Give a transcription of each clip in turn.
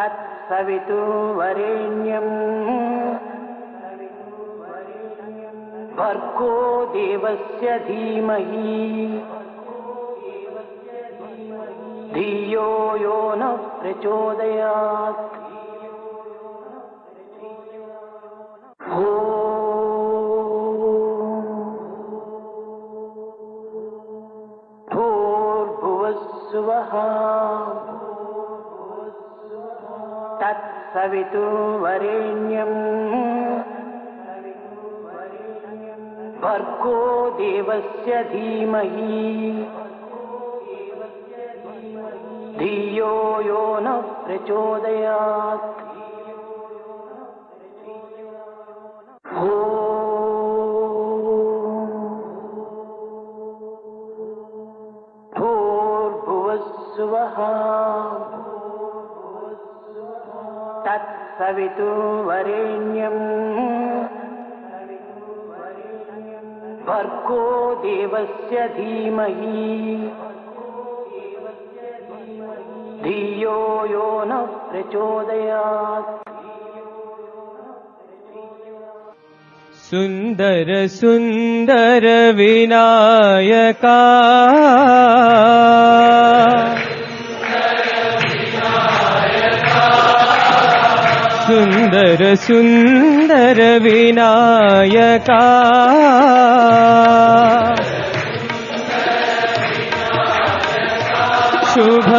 तत्सवितुर्वरेण्यम् भर्गो देवस्य धीमहि धियो यो नः प्रचोदयात्। भूर्भुवस्सुवः तत्सवितुर्वरेण्यम् भर्गो देवस्य धीमहि धियो यो नः प्रचोदयात्। भूर्भुवस्सुवः तत्सवितुर्वरेण्यम् भर्गो देवस्य धीमहि धियो यो नः प्रचोदयात्। सुंदर सुंदर विनायका सुंदर सुंदर विनायका शुभ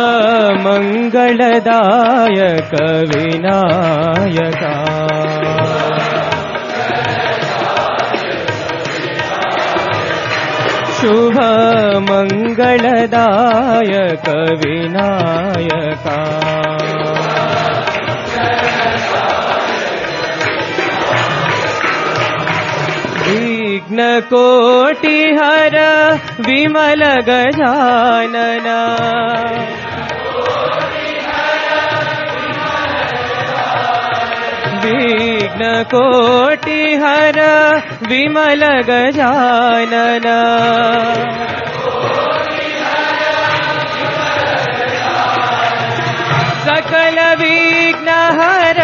मंगलदायक विनायका शुभ मंगलदायक विनायका विघ्नकोटिहर विमल गजानना विघ्नकोटिहर विमल गजानना सकल विघ्नहर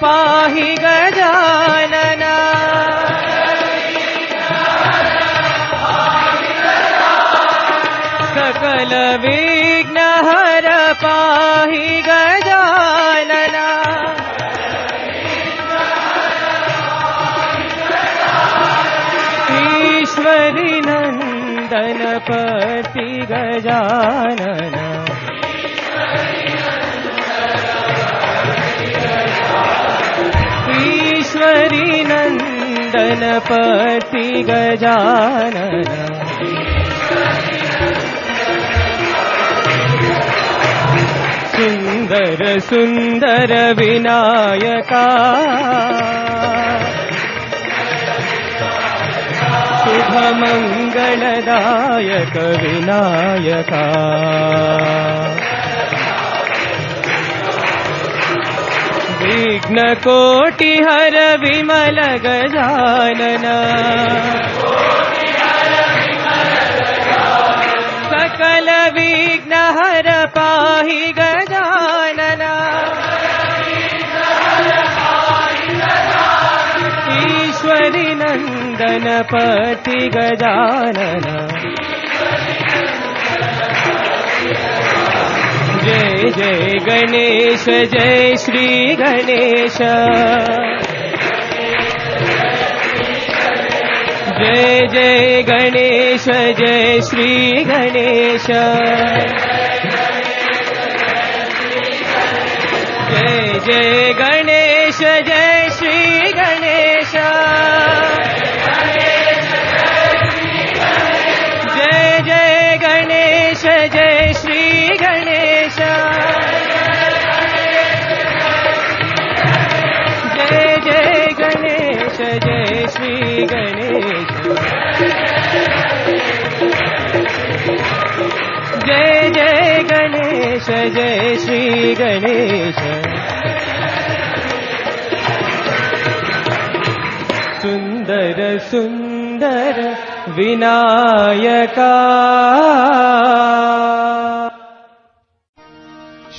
पाहि गजानना सकल विघ्नहर पाहि गजानना ईश्वरी नंदन पति गजानना ईश्वरी नंदन पति गजानना सुंदर सुंदर विनायका शुभ मंगलदायक विनायका विघ्नकोटिहर विमल गजानना सकल विघ्नहर पाहि गजानना ईश्वरी नंदन पति गजानना जय जय गणेश जय श्री गणेश जय जय गणेश जय श्री गणेश जय जय गणेश जय श्री गणेश जय जय गणेश जय श्री गणेश जय जय गणेश जय श्री गणेश जय जय गणेश जय श्री गणेश सुंदर सुंदर विनायका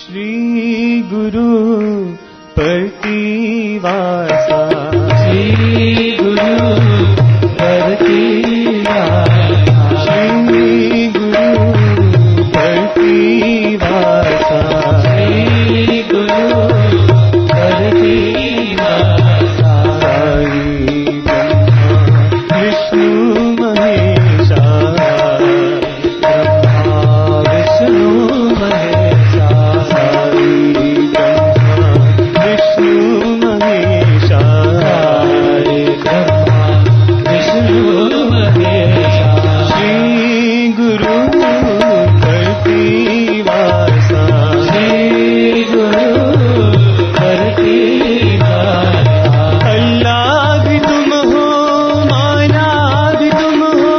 श्री गुरु प्रतिवासा श्री गुरु प्रतिवासा श्री गुरु प्रतिवासा श्री गुरु प्रतिवासा साई ब्रह्मा विष्णु महेशा ब्रह्मा विष्णु महेशा साई ब्रह्मा विष्णु महेशा ब्रह्मा विष्णु महेशा श्री गुरु प्रतिवासा श्री गुरु प्रतिवासा अल्लाह भी तुम हो माला भी तुम हो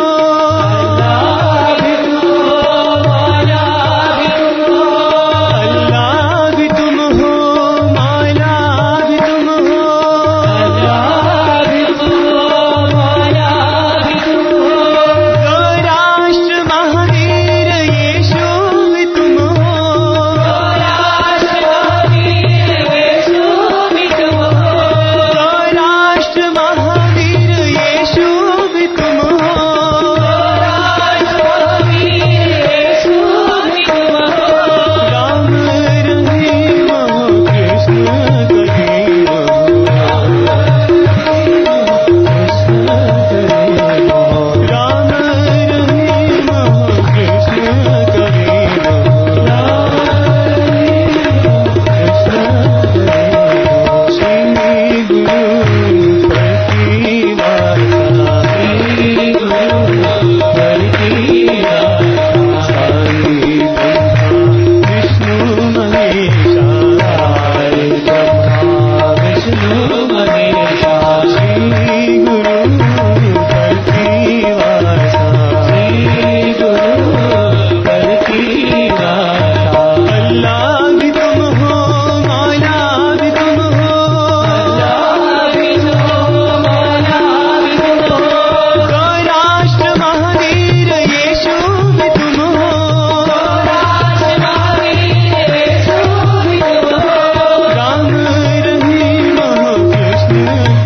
अल्लाह भी तुम हो माला भी तुम हो अल्लाह भी तुम हो माला भी तुम हो अल्लाह भी तुम हो माला भी तुम हो राष्ट्र महावीर यीशु भी तुम हो राष्ट्र महावीर यीशु भी तुम हो राष्ट्र महावीर यीशु भी तुम हो राष्ट्र महावीर यीशु भी तुम हो राम रहीम हो कृष्ण करीम हो कृष्ण करीम हो राम रहीम हो कृष्ण करीम हो राम रहीम हो कृष्ण करीम हो श्री गुरु प्रतिवासा श्री गुरु प्रतिवासा साई ब्रह्मा विष्णु महेशा ब्रह्मा विष्णु महेशा श्री गुरु प्रतिवासा श्री गुरु प्रतिवासा अल्लाह भी तुम हो माला भी तुम हो अल्लाह भी तुम हो माला भी तुम हो राष्ट्र महावीर यीशु भी तुम हो राष्ट्र महावीर यीशु भी तुम हो राम रहीम हो कृष्ण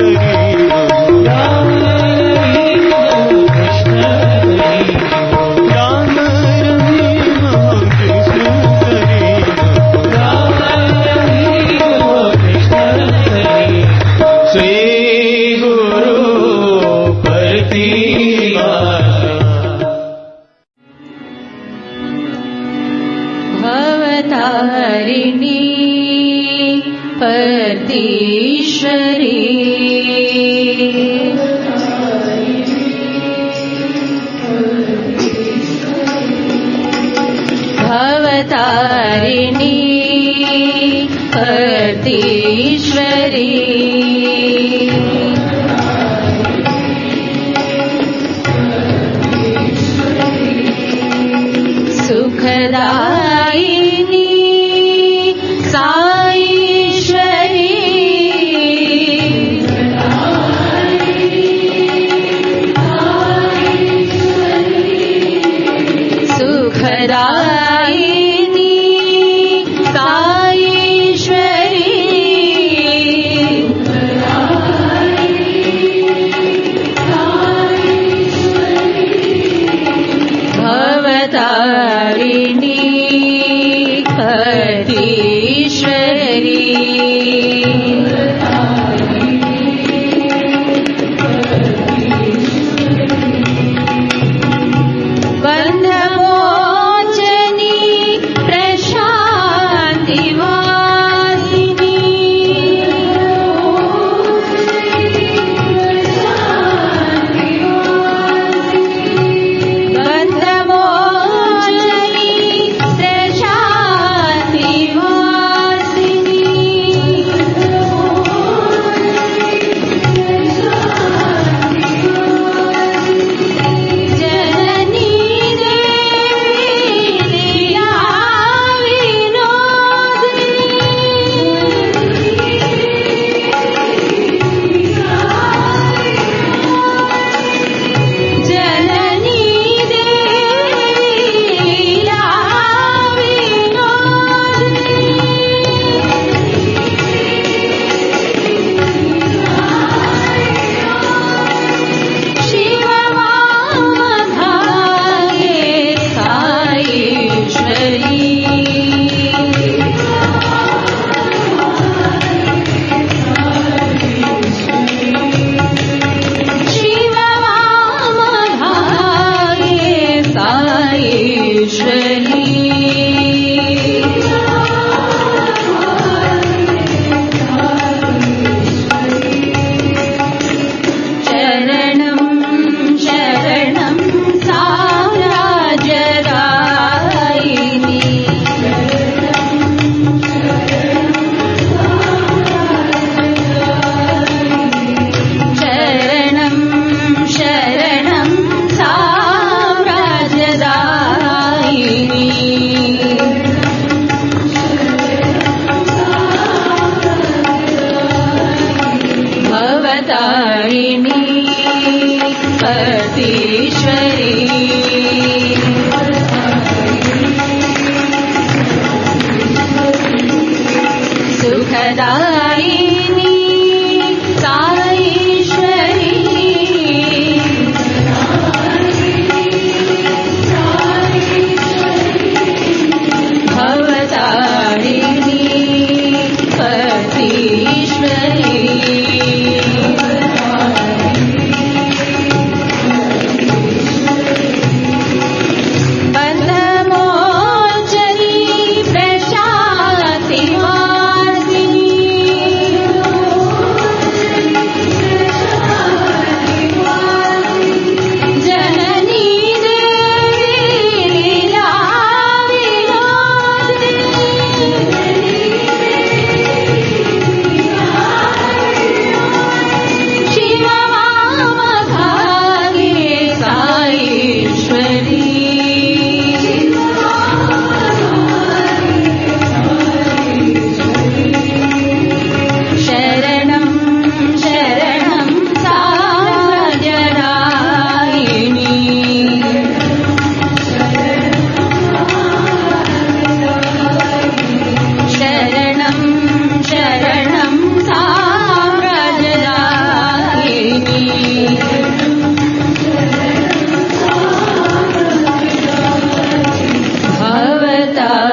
करीम हो राम रहीम हो कृष्ण करीम हो राम रहीम हो कृष्ण करीम हो राम रहीम हो कृष्ण करीम श्री गुरु प्रतिवासा भवतारिणी परतीश्वरी भवतारिणी परतीश्वरी सुखदायिनी साईश्वरी सुखदायिनी साईश्वरी भवतारिणी पतीश्वरी सुखदायिनी साईश्वरी भवतारिणी पतीश्वरी बन्धमोचनी प्रशान्तिवासिनी जननी देवी लीला विनोदिनी शिववामभागे साईश्वरी शरणं शरणं साम्राज्यदायिनी शरणं शरणं साम्राज्यदायिनी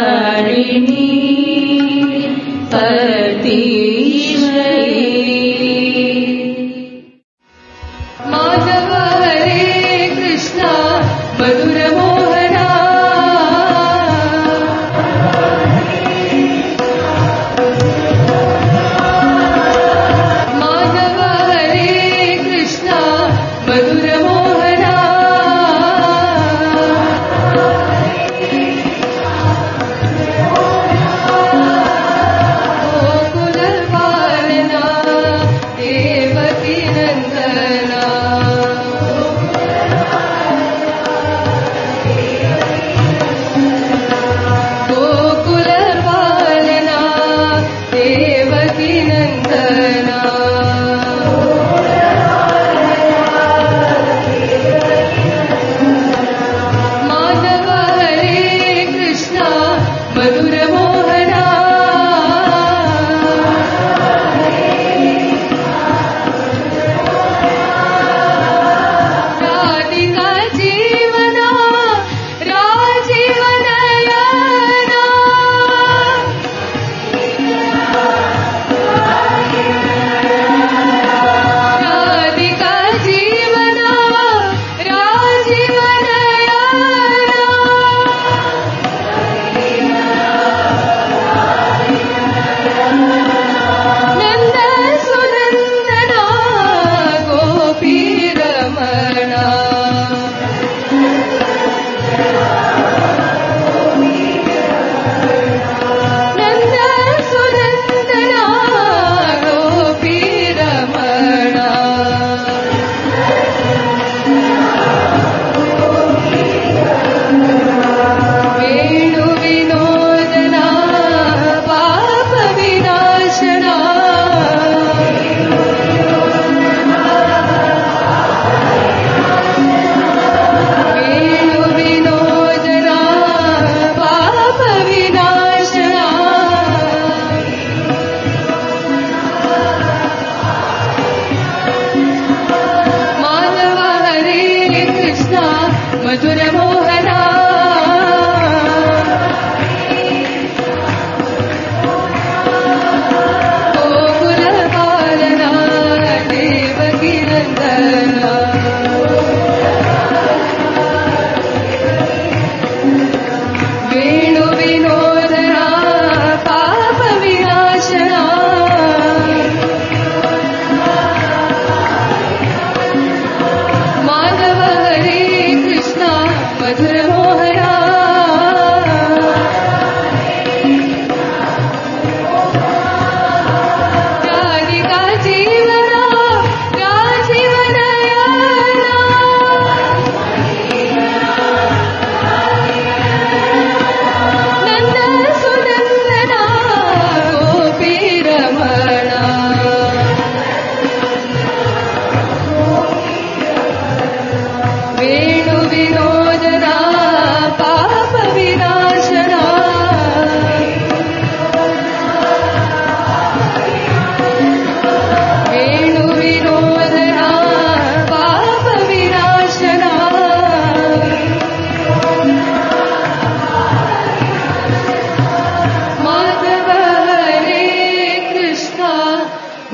भवतारिणी पतीश्वरी माधव हरे कृष्ण मधुर मोहना माधव हरे कृष्ण मधुर मोहना गोकुल पालना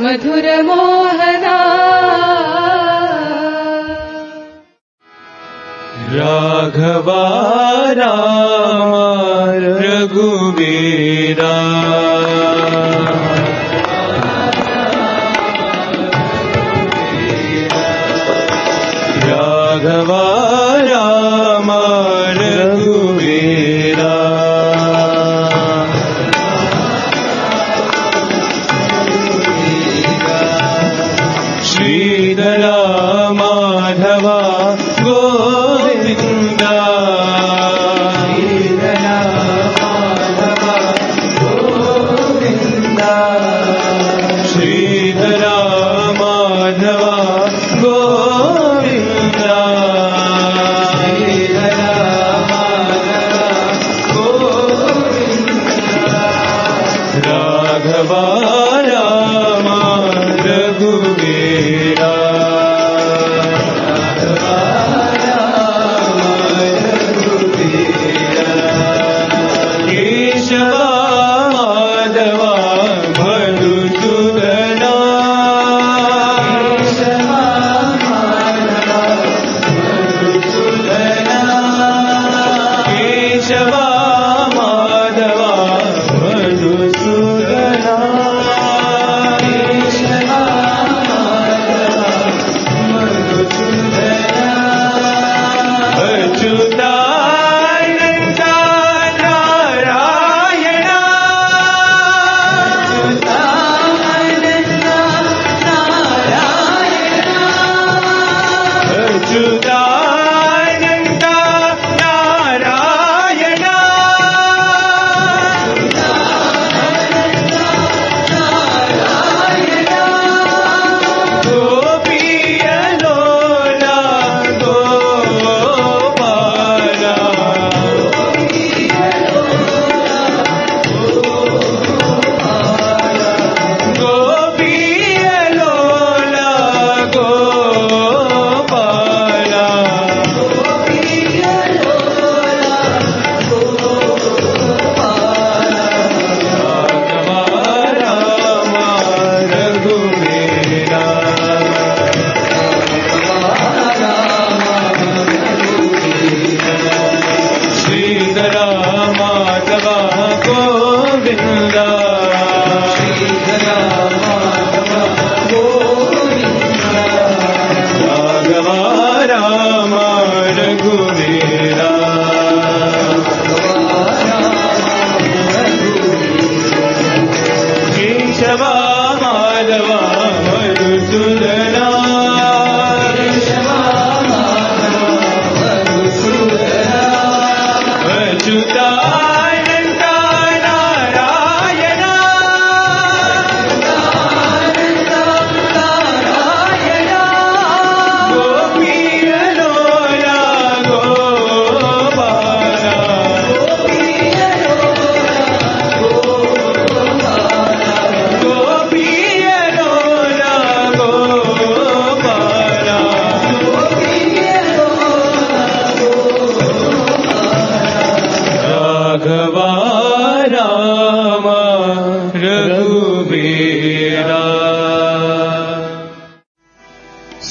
मधुरमोहना राघवा रामा रघुवीरा राघवा रामा रघुवीरा श्रीधरा माधवा गोविंदा श्रीधरा माधवा गोविंदा श्रीधरा माधवा गोविंदा श्रीधरा माधवा गोविंदा राघवा रामा रघुवीरा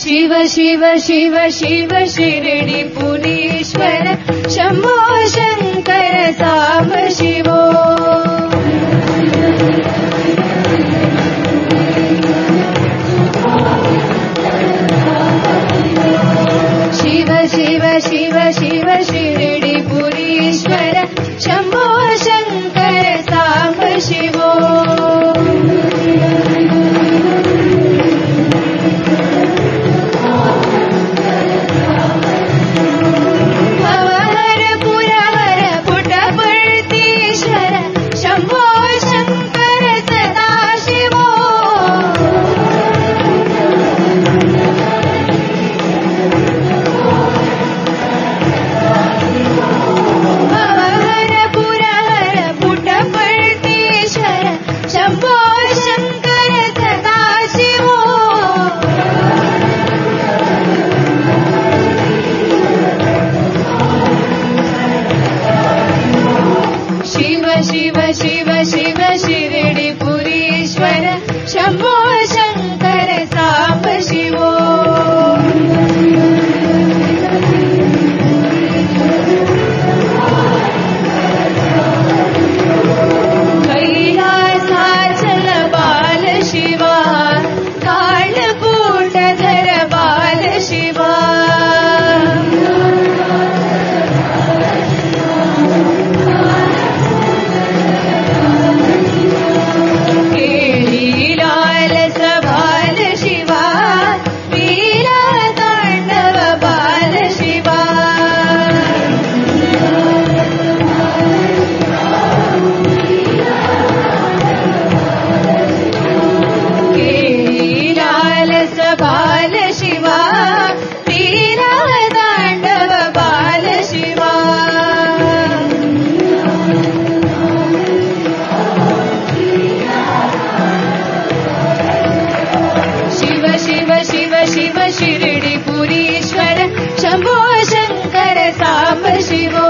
शिव शिव शिव शिव शिरडी पुरीश्वर शंभो शंकर साम शिवो शिव शिव शिव शिव शिरडी पुरीश्वर शंभो शंकर साम शिवो भवहर पुरवर पुटपुरती पुरीश्वर शम्भो शङ्कर साम्ब शिवो कैलासाचल बाल शिवा काळकूटधर बाल शिवा केळीलालस बाल शिवा वीरा तांडव बाल शिवा केळीलालस बाल शिवा वीरा तांडव बाल शिवा शिव शिव शिव शिव शिरडी पुरीश्वर शंभो शंकर साम्ब शिवो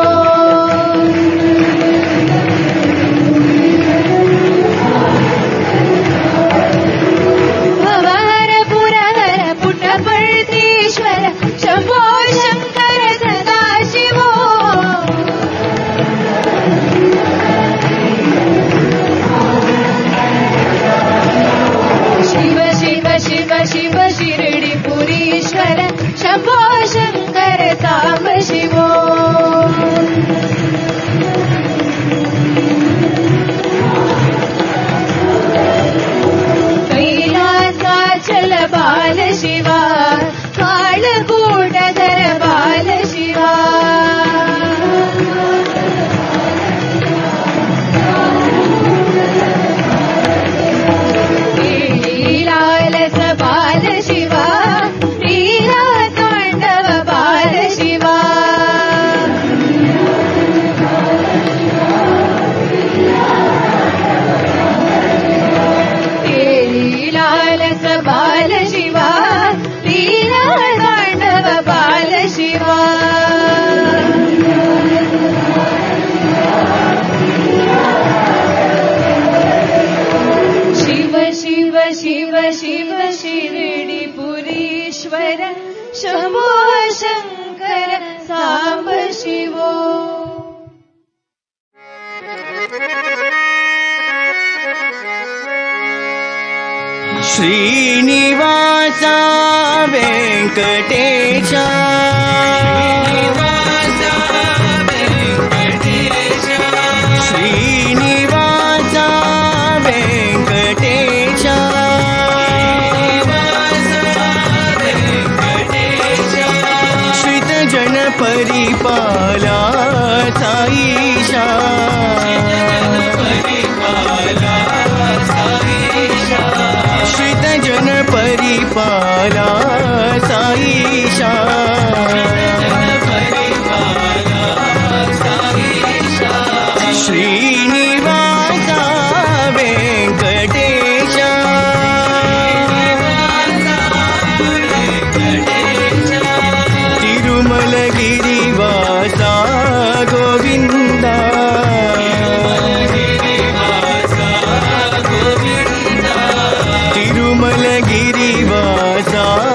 भवहर पुरहर पुटपर्तीश्वर शंभो शंकर सदा शिवो शिव शिव शिव शिव शिरडी पुरीश्वर शंभो शंकर साम्ब शिवो कैलासाचल बाल शिवा काळकूटधर बाल शिवा केळीलालस बाल शिवा वीरा तांडव बाल शिवा केळीलालस बाल शिवा वीरा तांडव बाल शिवा शिव शिव शिव शिव शिरडी पुरीश्वर शंभो शंकर साम्ब शिवो श्रीनिवासा वेङ्कटेशा श्रीनिवासा वेङ्कटेशा श्रितजन परिपाला साईशा श्रितजन परिपाला साईशा श्रीनिवासा वेङ्कटेशा तिरुमलगिरिवासा गोविन्दा तिरुमलगिरिवासा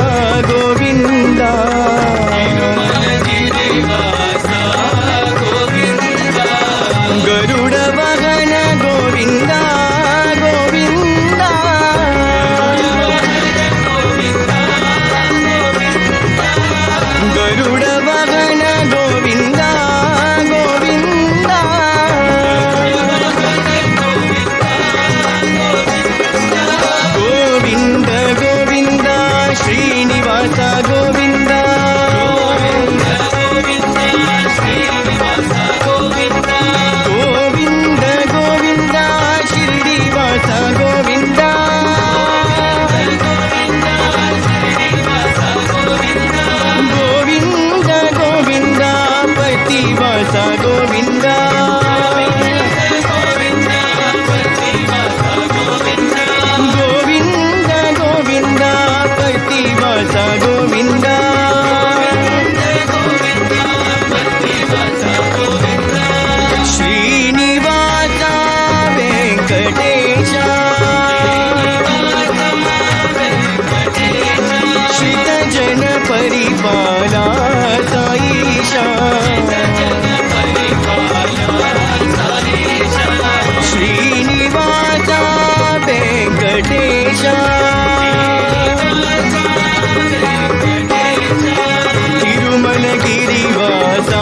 तिरुमलगिरिवासा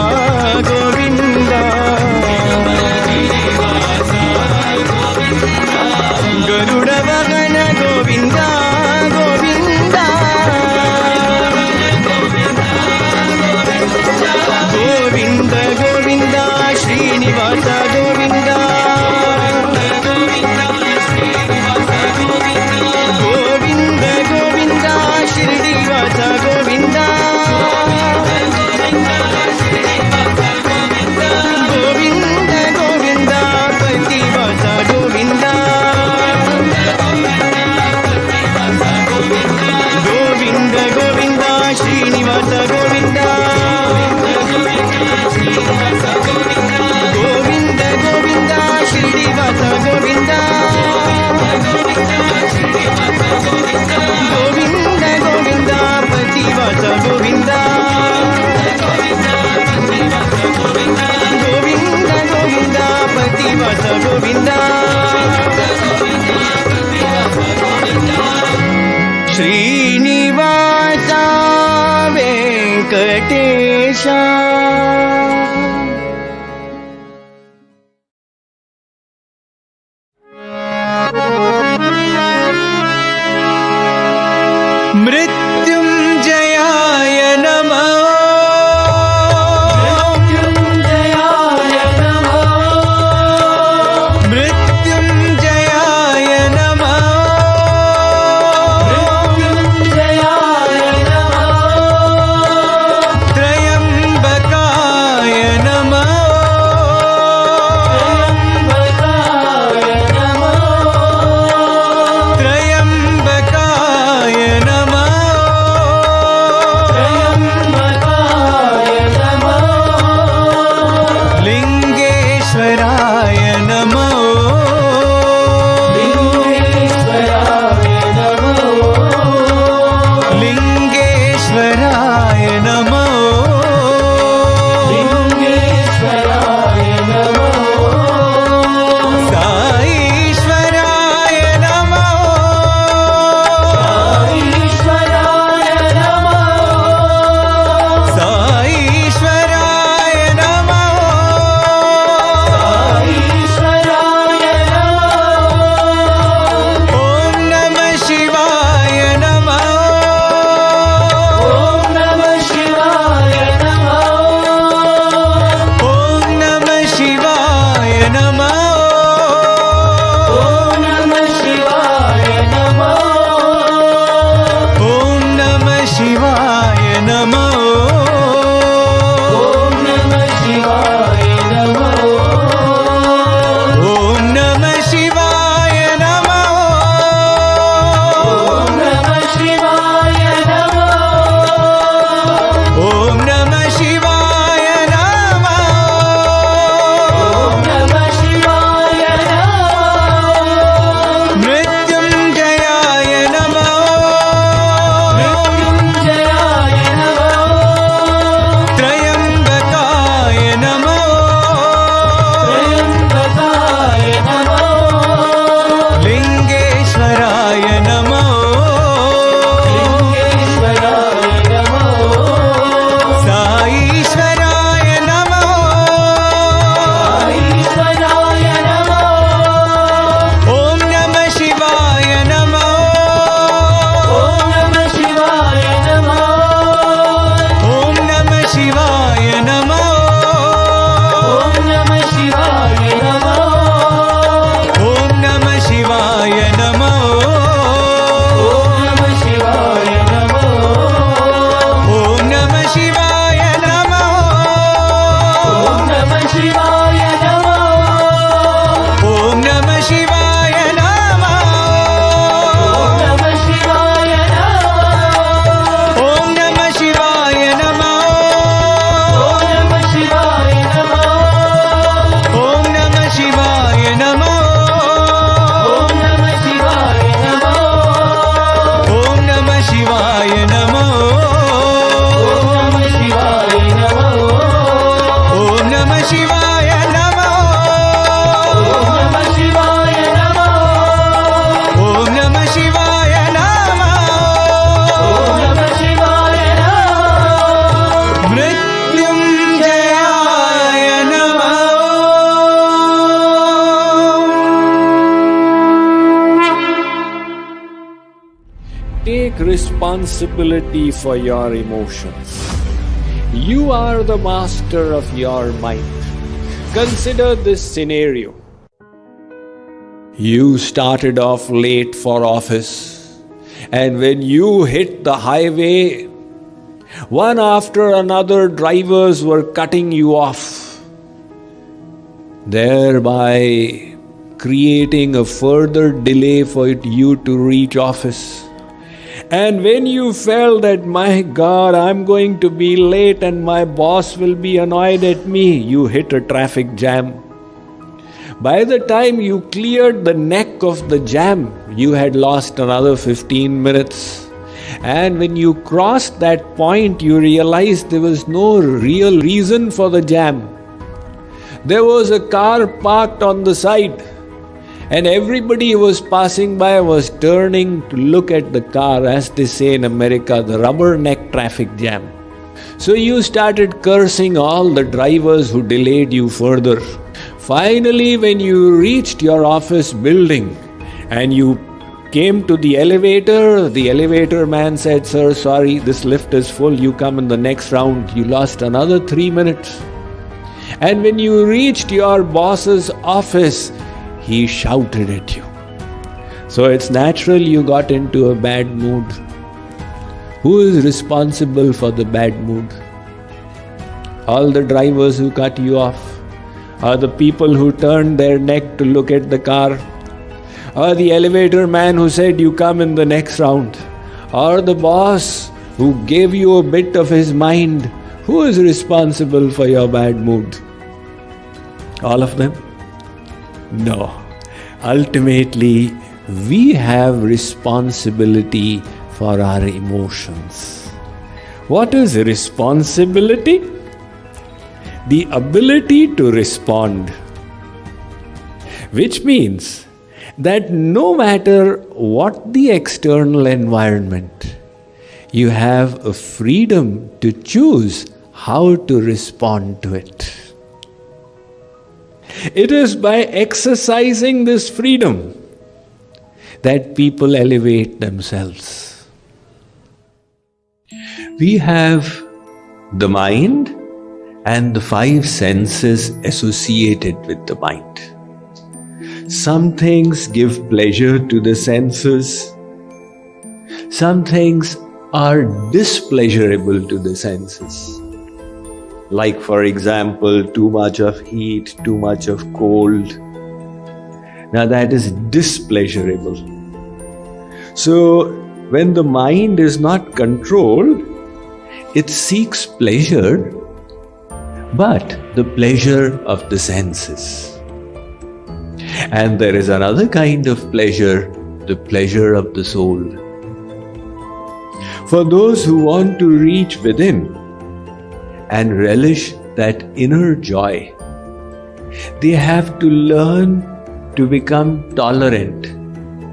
गोविन्दा गरुडवाहन गोविन्दा गोविन्दा गोविन्द गोविन्द श्रीनिवास गोविन्द गोविन्द गोविन्द शिरडिवास गोविन्द गोविन्द गोविन्द पतिवास गोविन्द गोविन्द गोविन्द श्रीनिवास गोविन्द गोविन्द गोविन्द श्रीनिवास गोविन्द गोविन्द गोविन्द पतिवास गोविन्द गोविन्द गोविन्द पतिवास गोविन्द श्रीनिवास वेङ्कटेश मृत्युञ्जयाय नमः मृत्युञ्जयाय नमः त्र्यम्बकाय नमः त्र्यम्बकाय नमः take responsibility for your emotions. You are the master of your mind. Consider this scenario. You started off late for office, and when you hit the highway, one after another drivers were cutting you off, thereby creating a further delay for you to reach office. And when you felt that, my God, I'm going to be late and my boss will be annoyed at me, you hit a traffic jam. By the time you cleared the neck of the jam, you had lost another 15 minutes. And when you crossed that point, you realized there was no real reason for the jam. There was a car parked on the side, and everybody who was passing by was turning to look at the car, as they say in America, the rubberneck traffic jam. So you started cursing all the drivers who delayed you further. Finally, when you reached your office building and you came to the elevator man said, "Sir, sorry, this lift is full, you come in the next round." You lost another 3 minutes. And when you reached your boss's office, he shouted at you. So it's natural you got into a bad mood. Who is responsible for the bad mood? All the drivers who cut you off? Or the people who turned their neck to look at the car? Or the elevator man who said you come in the next round? Or the boss who gave you a bit of his mind? Who is responsible for your bad mood? All of them? No. Ultimately, we have responsibility for our emotions. What is responsibility? The ability to respond. Which means that no matter what the external environment, you have a freedom to choose how to respond to it. It is by exercising this freedom that people elevate themselves. We have the mind and the 5 senses associated with the mind. Some things give pleasure to the senses. Some things are displeasurable to the senses. Like, for example, too much of heat, too much of cold. Now that is displeasurable. So when the mind is not controlled, it seeks pleasure, but the pleasure of the senses. And there is another kind of pleasure, the pleasure of the soul. For those who want to reach within and relish that inner joy, they have to learn to become tolerant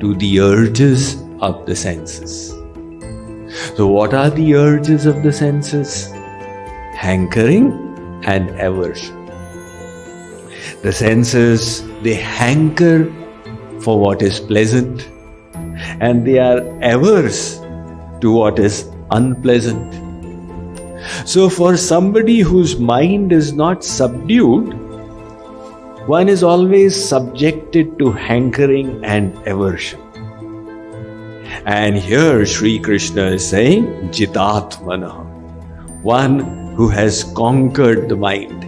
to the urges of the senses. So what are the urges of the senses? Hankering and aversion. The senses, they hanker for what is pleasant, and they are averse to what is unpleasant. So for somebody whose mind is not subdued, one is always subjected to hankering and aversion. And here Sri Krishna is saying, Jitatmana, one who has conquered the mind,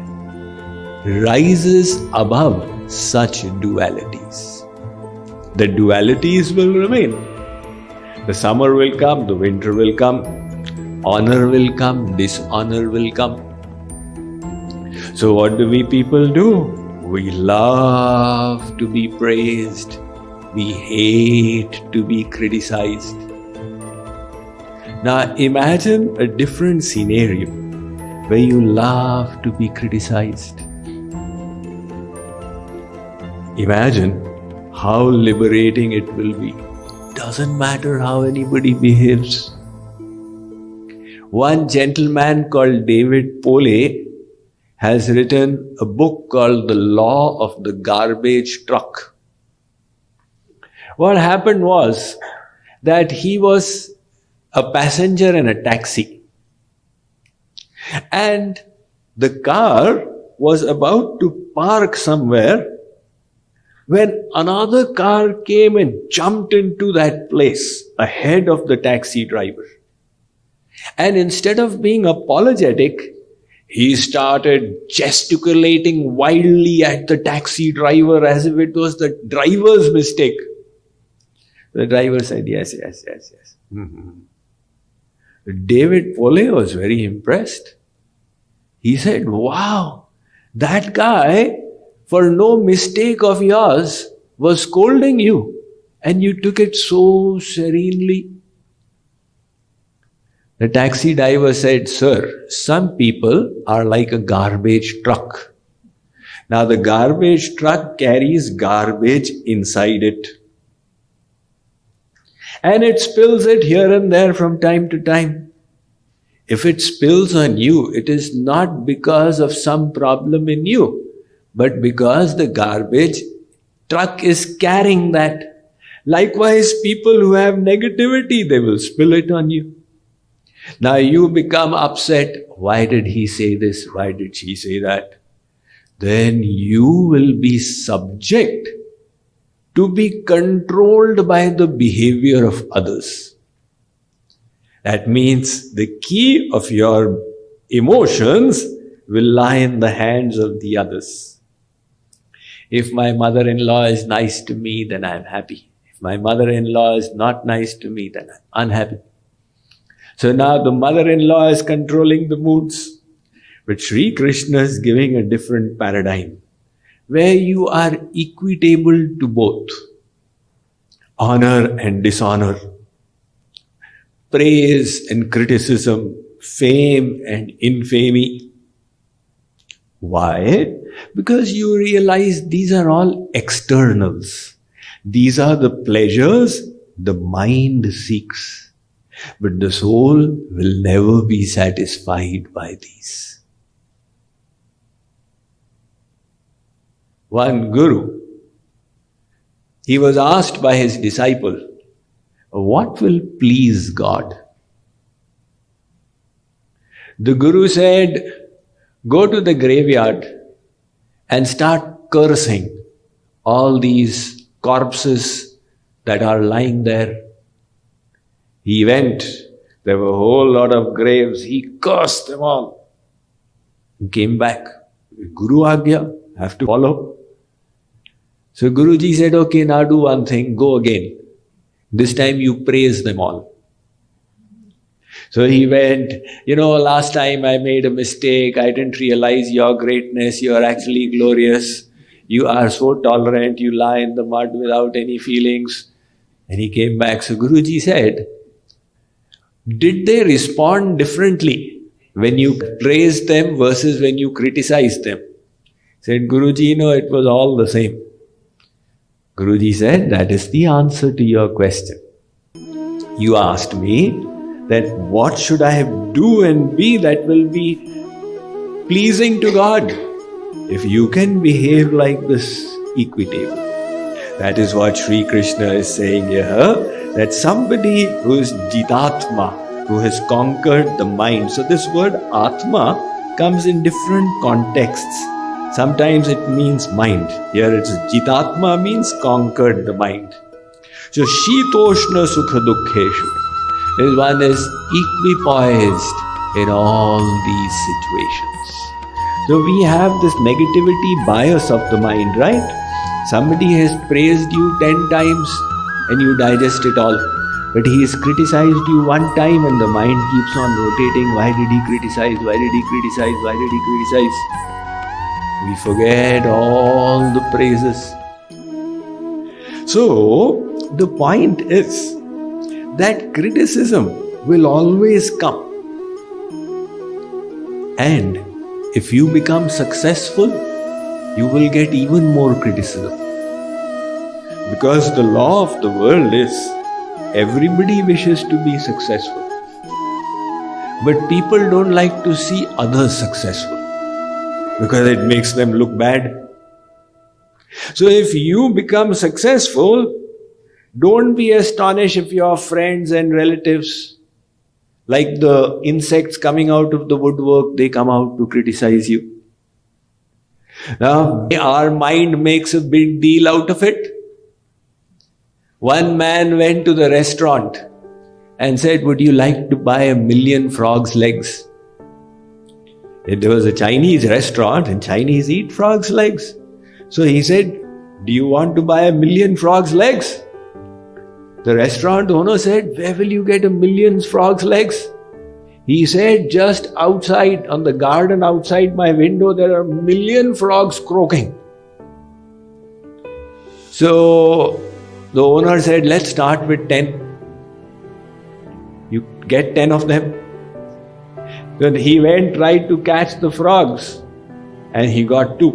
rises above such dualities. The dualities will remain. The summer will come, the winter will come, honor will come, dishonor will come. So what do we people do? We love to be praised. We hate to be criticized. Now imagine a different scenario where you love to be criticized. Imagine how liberating it will be. Doesn't matter how anybody behaves. One gentleman called David Poley has written a book called The Law of the Garbage Truck. What happened was that he was a passenger in a taxi. And the car was about to park somewhere when another car came and jumped into that place ahead of the taxi driver. And instead of being apologetic, he started gesticulating wildly at the taxi driver as if it was the driver's mistake. The driver said, yes. Mm-hmm. David Pole was very impressed. He said, wow, that guy, for no mistake of yours, was scolding you, and you took it so serenely. The taxi driver said, sir, some people are like a garbage truck. Now the garbage truck carries garbage inside it. And it spills it here and there from time to time. If it spills on you, it is not because of some problem in you, but because the garbage truck is carrying that. Likewise, people who have negativity, they will spill it on you. Now you become upset. Why did he say this? Why did she say that? Then you will be subject to be controlled by the behavior of others. That means the key of your emotions will lie in the hands of the others. If my mother-in-law is nice to me, then I'm happy. If my mother-in-law is not nice to me, then I'm unhappy. So now the mother-in-law is controlling the moods. But Sri Krishna is giving a different paradigm, where you are equitable to both. Honor and dishonor. Praise and criticism. Fame and infamy. Why? Because you realize these are all externals. These are the pleasures the mind seeks. But the soul will never be satisfied by these. One guru, he was asked by his disciple, what will please God? The guru said, go to the graveyard and start cursing all these corpses that are lying there. He went, there were a whole lot of graves, he cursed them all. He came back. Guru Agya, have to follow. So Guruji said, okay, now do one thing, go again. This time you praise them all. So he went, last time I made a mistake, I didn't realize your greatness, you are actually glorious. You are so tolerant, you lie in the mud without any feelings. And he came back. So Guruji said, did they respond differently when you praised them versus when you criticized them? Said Guruji, no, it was all the same. Guruji said, that is the answer to your question. You asked me that what should I do and be that will be pleasing to God? If you can behave like this, equitable. That is what Sri Krishna is saying here. That somebody who is Jitatma, who has conquered the mind. So this word Atma comes in different contexts. Sometimes it means mind. Here it's Jitatma means conquered the mind. So Shitoshna Sukha Dukkheshu. This one is equipoised in all these situations. So we have this negativity bias of the mind, right? Somebody has praised you 10 times and you digest it all. But he has criticized you one time and the mind keeps on rotating. Why did he criticize? Why did he criticize? Why did he criticize? We forget all the praises. So, the point is that criticism will always come. And if you become successful, you will get even more criticism. Because the law of the world is everybody wishes to be successful. But people don't like to see others successful because it makes them look bad. So if you become successful, don't be astonished if your friends and relatives Like the insects coming out of the woodwork, they come out to criticize you. Now, our mind makes a big deal out of it. One man went to the restaurant and said, "Would you like to buy 1,000,000 frogs' legs?" There was a Chinese restaurant and Chinese eat frogs' legs. So he said, "Do you want to buy 1,000,000 frogs' legs?" The restaurant owner said, "Where will you get 1,000,000 frogs' legs?" He said, "Just outside, on the garden outside my window, there are 1,000,000 frogs croaking." So the owner said, "Let's start with 10. You get 10 of them." Then he went, tried to catch the frogs, and he got 2.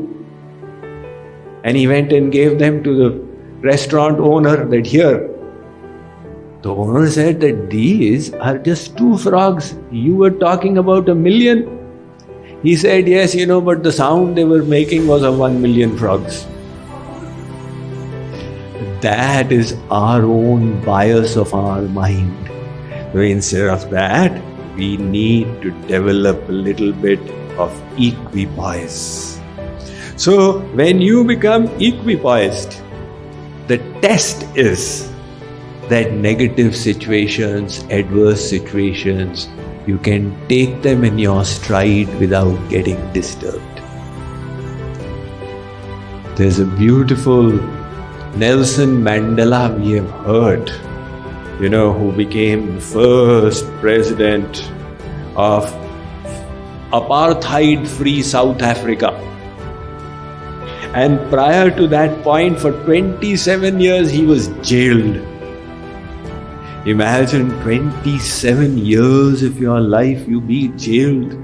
And he went and gave them to the restaurant owner that, "Here." The owner said that these are just 2 frogs. You were talking about 1,000,000. He said, "Yes, but the sound they were making was of 1,000,000 frogs." That is our own bias of our mind. So instead of that, we need to develop a little bit of equipoise. So when you become equipoised, the test is that negative situations, adverse situations, you can take them in your stride without getting disturbed. There's a beautiful Nelson Mandela we have heard, who became the first president of apartheid-free South Africa. And prior to that point, for 27 years, he was jailed. Imagine 27 years of your life you be jailed.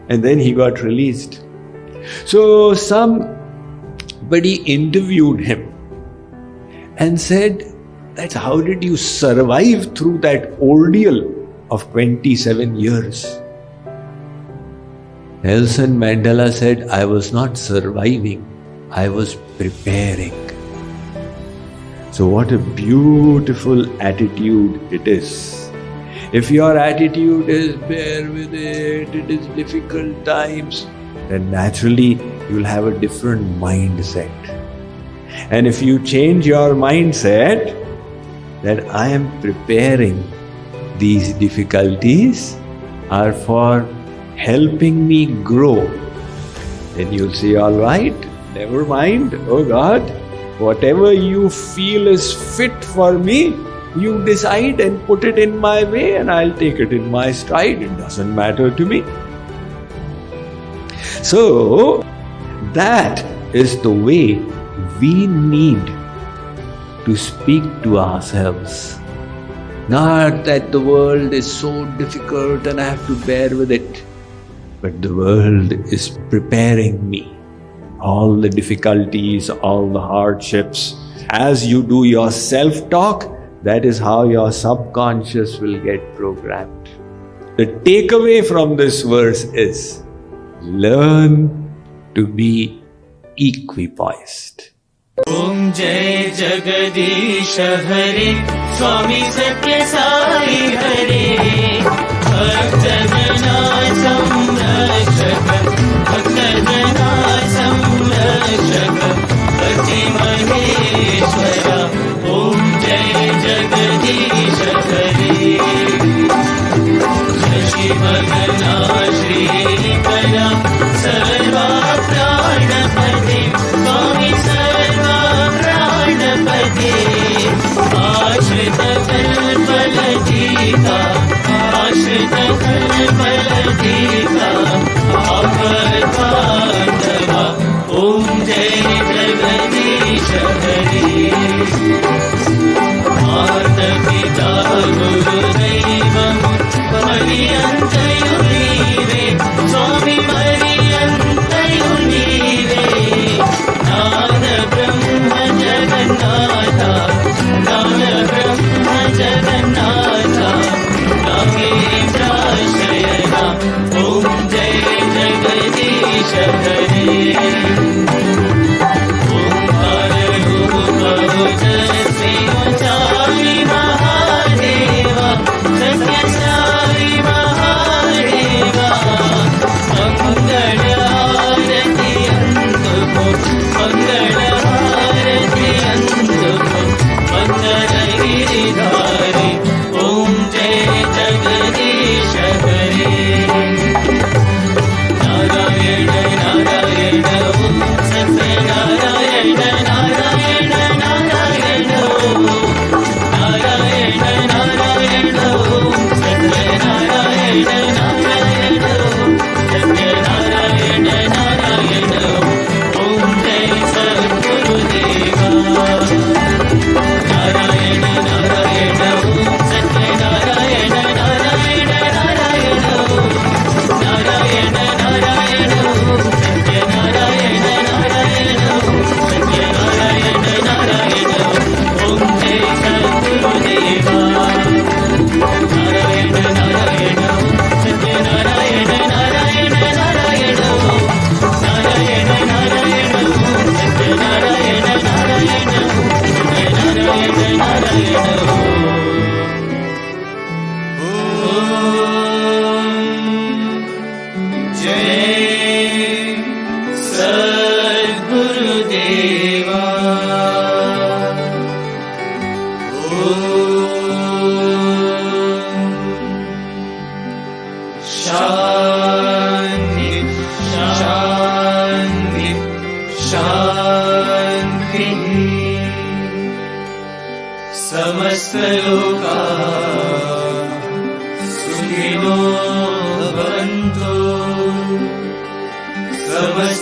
And then he got released. So somebody interviewed him and said, "That's how did you survive through that ordeal of 27 years?" Nelson Mandela said, "I was not surviving, I was preparing." So what a beautiful attitude it is. If your attitude is bear with it is difficult times, then naturally you'll have a different mindset. And if you change your mindset that I am preparing, these difficulties are for helping me grow, then you'll say, "All right, never mind, oh God, whatever you feel is fit for me, you decide and put it in my way and I'll take it in my stride. It doesn't matter to me." So that is the way we need to speak to ourselves. Not that the world is so difficult and I have to bear with it, but the world is preparing me. All the difficulties, all the hardships. As you do your self-talk, that is how your subconscious will get programmed. The takeaway from this verse is, learn to be equipoised. Om Jai Jagadish Hare, Swami Sathya Sai Hare, Bhaktadana Samrakshaka, Bhaktadana Samrakshaka, Bhakti Maheshwara. Om Jai Jagadish Hare, Shashi Bhagana Shri Kala, Sarva Pranapati, Swami Sarva Pranapati, Ashrita Kalpaladika, Ashrita Kalpaladika, Apatandava. Om Jai Jagadish Hare, Mata Pita Guru Daivam, Mariyantayu Neeve, Swami Mariyantayu Neeve, Nana Brahma Jagannatha, Nana Brahma Jagannatha, Nagendra Shayana. Om Jai Jagadish Hare, Omkar Rupa Jasmi Ujjhali Mahadeva, Sathya Sai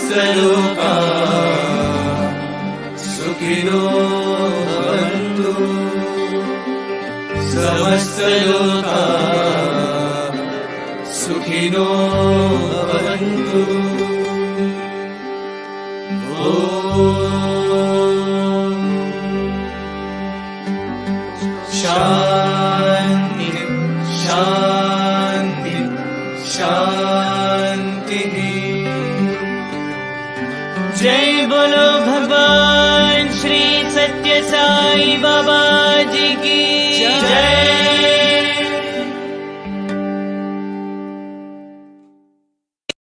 समस्त लोका सुखिनो भवन्तु समस्त लोका सुखिनो भवन्तु शान्ति शान्ति शान्तिः जय बोलो भगवान श्री सत्य साई बाबा जी की जय।